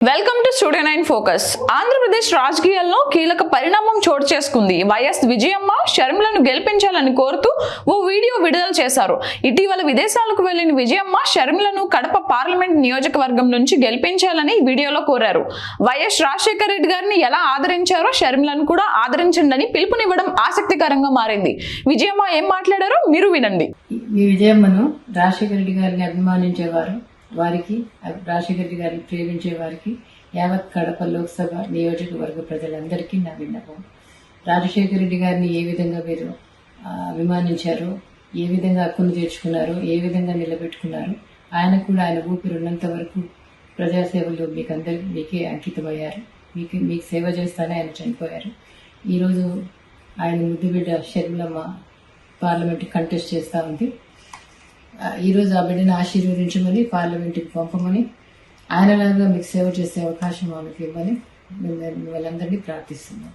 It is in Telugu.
Welcome to studio 9 focus. Andhra Pradesh రాజకీయాల్లో కీలక పరిణామం చోటు చేసుకుంది. వైఎస్ విజయమ్మ షర్మిలను గెలిపించాలని కోరుతూ ఓ వీడియో విడుదల చేశారు. ఇటీవల విదేశాలకు వెళ్లిన విజయమ్మ షర్మిలను కడప పార్లమెంట్ నియోజకవర్గం నుంచి గెలిపించాలని వీడియోలో కోరారు. వైఎస్ రాజశేఖర రెడ్డి గారిని ఎలా ఆదరించారో షర్మిలను కూడా ఆదరించండి పిలుపునివ్వడం ఆసక్తికరంగా మారింది. విజయమ్మ ఏం మాట్లాడారో మీరు వినండి. ఈ విజయమ్మను రాజశేఖర రెడ్డి గారిని అభిమానించేవారు, వారికి రాజశేఖర రెడ్డి గారిని ప్రేమించే వారికి యావత్ కడప లోక్సభ నియోజకవర్గ ప్రజలందరికీ నా విన్నపం. రాజశేఖర రెడ్డి గారిని ఏ విధంగా మీరు అభిమానించారో, ఏ విధంగా హక్కును తీర్చుకున్నారో, ఏ విధంగా నిలబెట్టుకున్నారో, ఆయన కూడా ఆయన ఊపిరి ఉన్నంత వరకు ప్రజాసేవలు మీకే అంకితమయ్యారు. మీకు సేవ చేస్తానే ఆయన చనిపోయారు. ఈరోజు ఆయన ముద్దుబిడ్డ షర్మిలమ్మ పార్లమెంట్ కంటెస్ట్ చేస్తూ ఉంది. ఈరోజు ఆ బిడ్డను ఆశీర్వదించమని, పార్లమెంట్కి పంపమని, ఆయనలాగా మీకు సేవ చేసే అవకాశం ఆమెకి ఇవ్వమని వాళ్ళందరినీ ప్రార్థిస్తున్నాం.